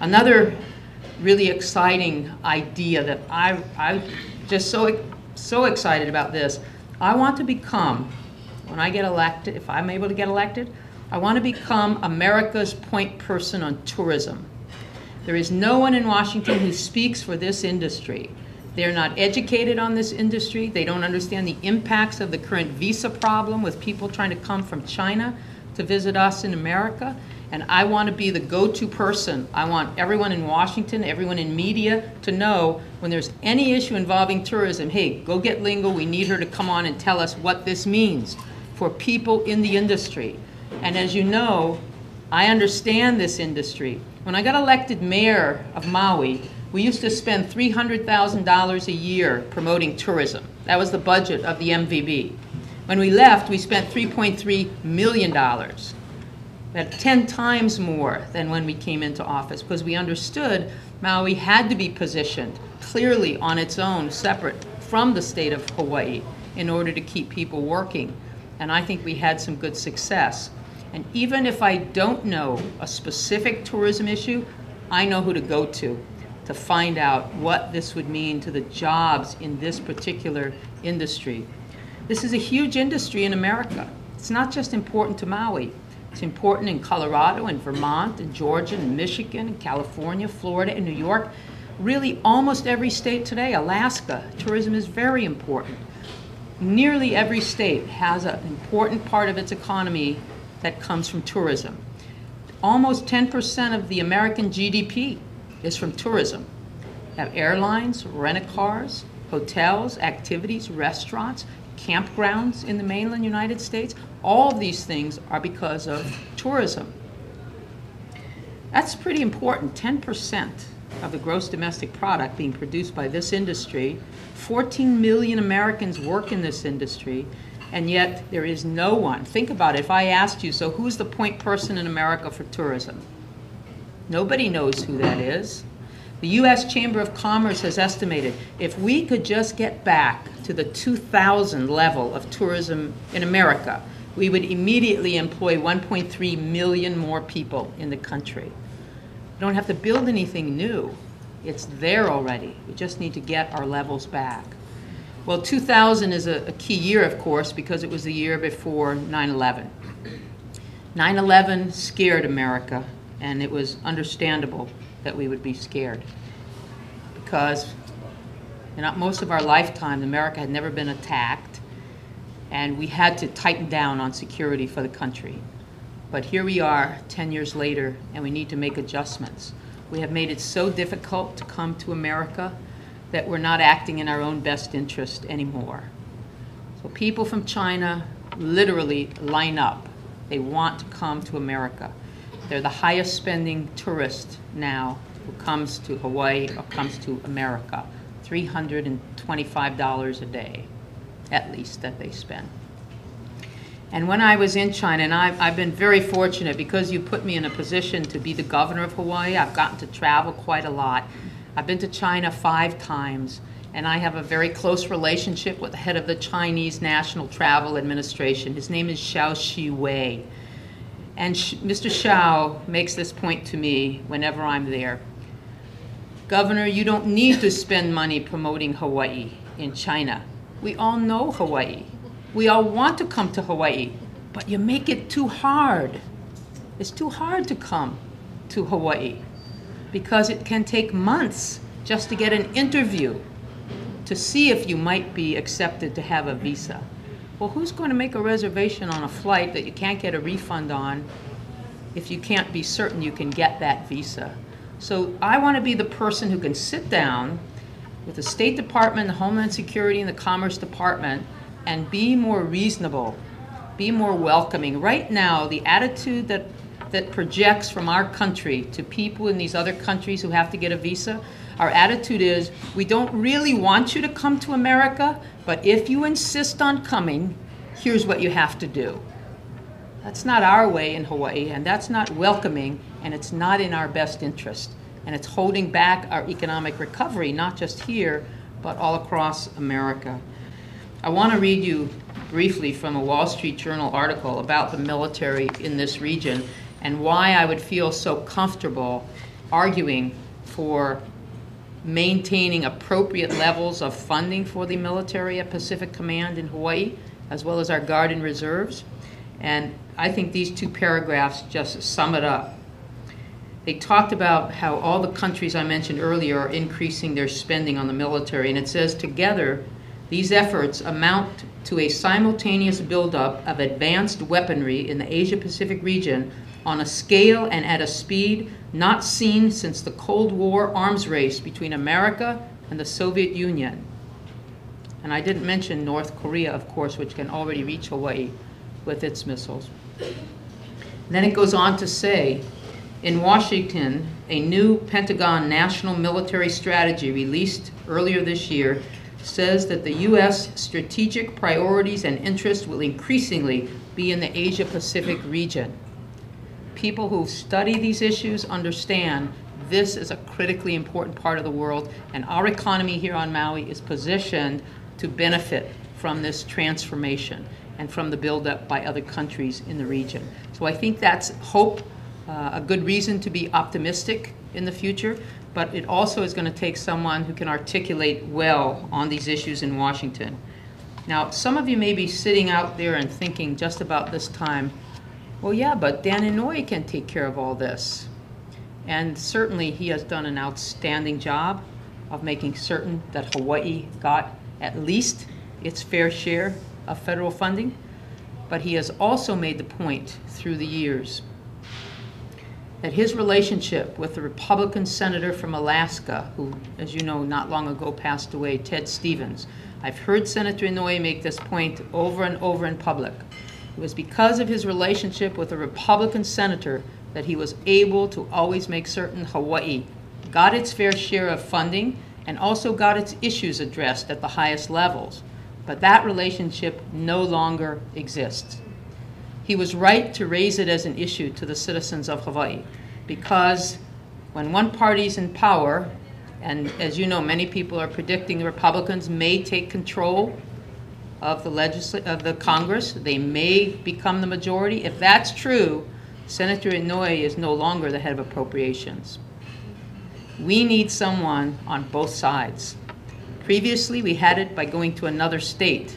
Another really exciting idea that I'm just so excited about this. I want to become, when I get elected, if I'm able to get elected, I want to become America's point person on tourism. There is no one in Washington who speaks for this industry. They're not educated on this industry. They don't understand the impacts of the current visa problem with people trying to come from China to visit us in America. And I want to be the go-to person. I want everyone in Washington, everyone in media to know when there's any issue involving tourism, hey, go get Lingle. We need her to come on and tell us what this means for people in the industry. And as you know, I understand this industry. When I got elected mayor of Maui, we used to spend $300,000 a year promoting tourism. That was the budget of the MVB. When we left, we spent $3.3 million. That's 10 times more than when we came into office, because we understood Maui had to be positioned clearly on its own, separate from the state of Hawaii, in order to keep people working. And I think we had some good success. And even if I don't know a specific tourism issue, I know who to go to find out what this would mean to the jobs in this particular industry. This is a huge industry in America. It's not just important to Maui. It's important in Colorado and Vermont and Georgia and Michigan and California, Florida and New York. Really almost every state today, Alaska, tourism is very important. Nearly every state has an important part of its economy that comes from tourism. Almost 10% of the American GDP is from tourism. You have airlines, rent-a-cars, hotels, activities, restaurants, campgrounds in the mainland United States. All of these things are because of tourism. That's pretty important. 10% of the gross domestic product being produced by this industry. 14 million Americans work in this industry, and yet there is no one. Think about it. If I asked you, so who's the point person in America for tourism? Nobody knows who that is. The U.S. Chamber of Commerce has estimated if we could just get back to the 2000 level of tourism in America, we would immediately employ 1.3 million more people in the country. We don't have to build anything new. It's there already. We just need to get our levels back. Well, 2000 is a key year, of course, because it was the year before 9/11. 9/11 scared America, and it was understandable that we would be scared because in most of our lifetime, America had never been attacked, and we had to tighten down on security for the country. But here we are 10 years later, and we need to make adjustments. We have made it so difficult to come to America that we're not acting in our own best interest anymore. So people from China literally line up. They want to come to America. They're the highest spending tourist now who comes to Hawaii or comes to America. $325 a day, at least, that they spend. And when I was in China, and I've been very fortunate because you put me in a position to be the governor of Hawaii, I've gotten to travel quite a lot. I've been to China 5 times, and I have a very close relationship with the head of the Chinese National Travel Administration. His name is Xiao Shi-wei. And Mr. Xiao makes this point to me whenever I'm there. Governor, you don't need to spend money promoting Hawaii in China. We all know Hawaii. We all want to come to Hawaii, but you make it too hard. It's too hard to come to Hawaii because it can take months just to get an interview to see if you might be accepted to have a visa. Well, who's going to make a reservation on a flight that you can't get a refund on if you can't be certain you can get that visa? So I want to be the person who can sit down with the State Department, the Homeland Security, and the Commerce Department and be more reasonable, be more welcoming. Right now, the attitude that projects from our country to people in these other countries who have to get a visa, our attitude is, we don't really want you to come to America, but if you insist on coming, here's what you have to do. That's not our way in Hawaii, and that's not welcoming, and it's not in our best interest. And it's holding back our economic recovery, not just here, but all across America. I want to read you briefly from a Wall Street Journal article about the military in this region and why I would feel so comfortable arguing for maintaining appropriate levels of funding for the military at Pacific Command in Hawaii, as well as our Guard and Reserves. And I think these two paragraphs just sum it up. They talked about how all the countries I mentioned earlier are increasing their spending on the military, and it says together, these efforts amount to a simultaneous buildup of advanced weaponry in the Asia-Pacific region on a scale and at a speed not seen since the Cold War arms race between America and the Soviet Union. And I didn't mention North Korea, of course, which can already reach Hawaii with its missiles. Then it goes on to say, in Washington, a new Pentagon National Military Strategy released earlier this year says that the U.S. strategic priorities and interests will increasingly be in the Asia-Pacific region. People who study these issues understand this is a critically important part of the world, and our economy here on Maui is positioned to benefit from this transformation and from the buildup by other countries in the region. So I think that's hope, a good reason to be optimistic in the future, but it also is going to take someone who can articulate well on these issues in Washington. Now, some of you may be sitting out there and thinking just about this time, well, yeah, but Dan Inouye can take care of all this. And certainly he has done an outstanding job of making certain that Hawaii got at least its fair share of federal funding, but he has also made the point through the years that his relationship with the Republican senator from Alaska, who, as you know, not long ago passed away, Ted Stevens. I've heard Senator Inouye make this point over and over in public. It was because of his relationship with a Republican senator that he was able to always make certain Hawaii got its fair share of funding and also got its issues addressed at the highest levels. But that relationship no longer exists. He was right to raise it as an issue to the citizens of Hawaii, because when one party's in power, and as you know, many people are predicting the Republicans may take control of the Congress, they may become the majority. If that's true, Senator Inouye is no longer the head of appropriations. We need someone on both sides. Previously, we had it by going to another state.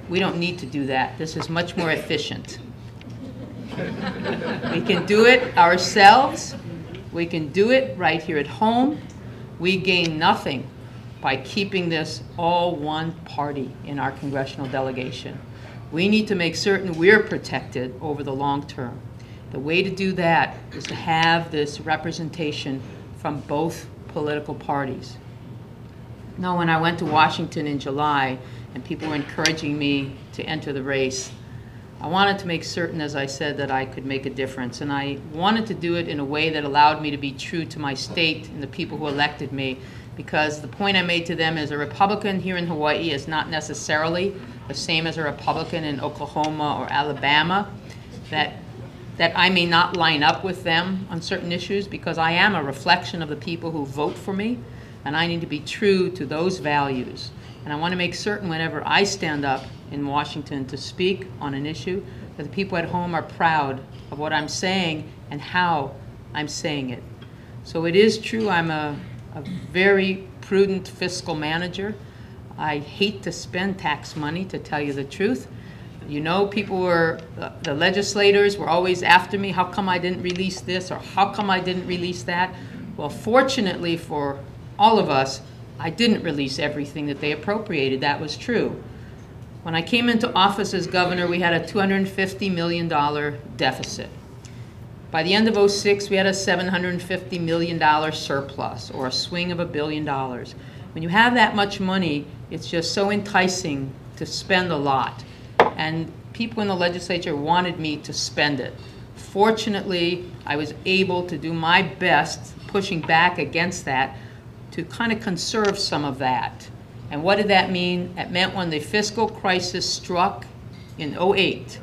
We don't need to do that. This is much more efficient. We can do it ourselves. We can do it right here at home. We gain nothing by keeping this all one party in our congressional delegation. We need to make certain we're protected over the long term. The way to do that is to have this representation from both political parties. Now, when I went to Washington in July and people were encouraging me to enter the race, I wanted to make certain, as I said, that I could make a difference. And I wanted to do it in a way that allowed me to be true to my state and the people who elected me, because the point I made to them is a Republican here in Hawaii is not necessarily the same as a Republican in Oklahoma or Alabama, that I may not line up with them on certain issues because I am a reflection of the people who vote for me, and I need to be true to those values. And I want to make certain whenever I stand up in Washington to speak on an issue that the people at home are proud of what I'm saying and how I'm saying it. So it is true I'm a very prudent fiscal manager. I hate to spend tax money, to tell you the truth. You know, the legislators were always after me, how come I didn't release this or how come I didn't release that? Well, fortunately for all of us, I didn't release everything that they appropriated. That was true. When I came into office as governor, we had a $250 million deficit. By the end of '06, we had a $750 million surplus, or a swing of $1 billion. When you have that much money, it's just so enticing to spend a lot. And people in the legislature wanted me to spend it. Fortunately, I was able to do my best, pushing back against that, to kind of conserve some of that. And what did that mean? It meant when the fiscal crisis struck in '08,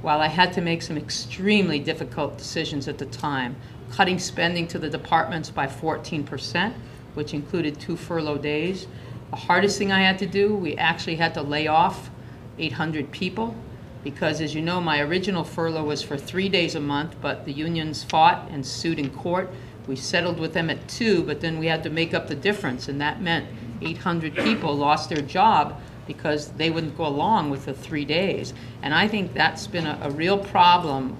while I had to make some extremely difficult decisions at the time, cutting spending to the departments by 14%, which included 2 furlough days. The hardest thing I had to do, we actually had to lay off 800 people, because as you know, my original furlough was for 3 days a month, but the unions fought and sued in court. We settled with them at 2, but then we had to make up the difference, and that meant 800 people lost their job because they wouldn't go along with the 3 days. And I think that's been a real problem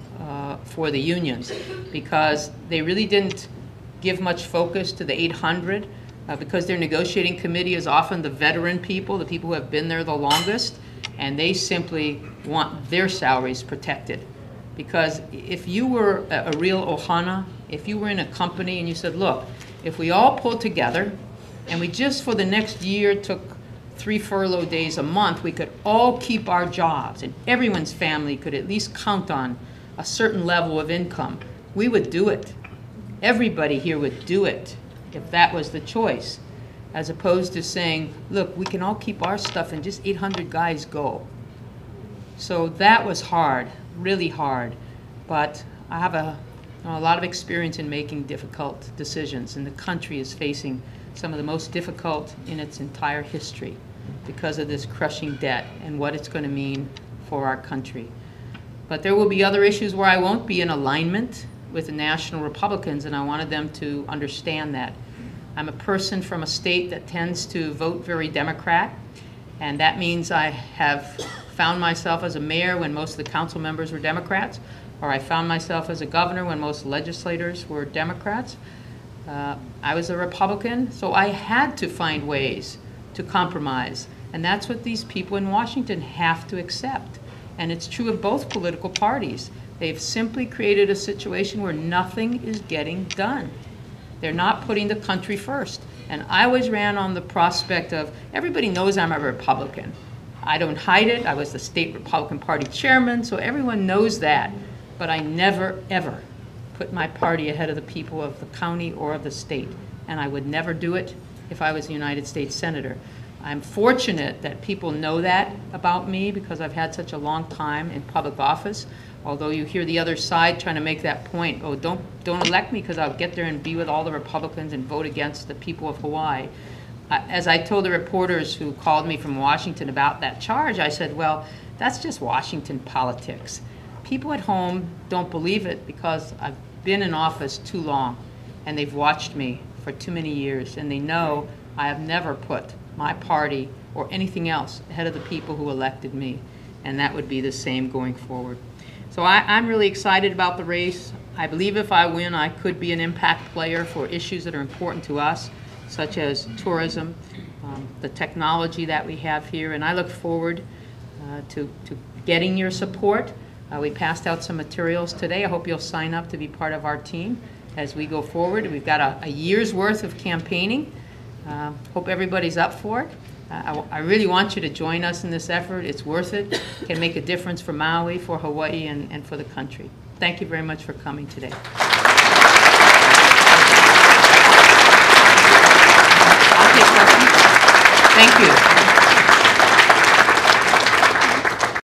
for the unions, because they really didn't give much focus to the 800, because their negotiating committee is often the veteran people, the people who have been there the longest, and they simply want their salaries protected. Because if you were a real ohana, if you were in a company and you said, look, if we all pulled together and we just for the next year took 3 furlough days a month, we could all keep our jobs and everyone's family could at least count on a certain level of income, we would do it. Everybody here would do it if that was the choice, as opposed to saying, look, we can all keep our stuff and just 800 guys go. So that was hard, really hard, but I have a lot of experience in making difficult decisions, and the country is facing some of the most difficult in its entire history because of this crushing debt and what it's going to mean for our country. But there will be other issues where I won't be in alignment with the National Republicans, and I wanted them to understand that. I'm a person from a state that tends to vote very Democrat, and that means I have found myself as a mayor when most of the council members were Democrats, or I found myself as a governor when most legislators were Democrats. I was a Republican, so I had to find ways to compromise, and that's what these people in Washington have to accept. And it's true of both political parties. They've simply created a situation where nothing is getting done. They're not putting the country first. And I always ran on the prospect of, everybody knows I'm a Republican. I don't hide it. I was the state Republican Party chairman, so everyone knows that. But I never, ever put my party ahead of the people of the county or of the state. And I would never do it if I was a United States Senator. I'm fortunate that people know that about me because I've had such a long time in public office. Although you hear the other side trying to make that point, oh, don't elect me because I'll get there and be with all the Republicans and vote against the people of Hawaii. As I told the reporters who called me from Washington about that charge, I said, well, that's just Washington politics. People at home don't believe it because I've been in office too long and they've watched me for too many years, and they know I have never put my party or anything else ahead of the people who elected me, and that would be the same going forward. So I'm really excited about the race. I believe if I win, I could be an impact player for issues that are important to us, such as tourism, the technology that we have here, and I look forward to getting your support. We passed out some materials today. I hope you'll sign up to be part of our team as we go forward. We've got a year's worth of campaigning. Hope everybody's up for it. I really want you to join us in this effort. It's worth it. It can make a difference for Maui, for Hawaii, and for the country. Thank you very much for coming today. I'll take questions. Thank you.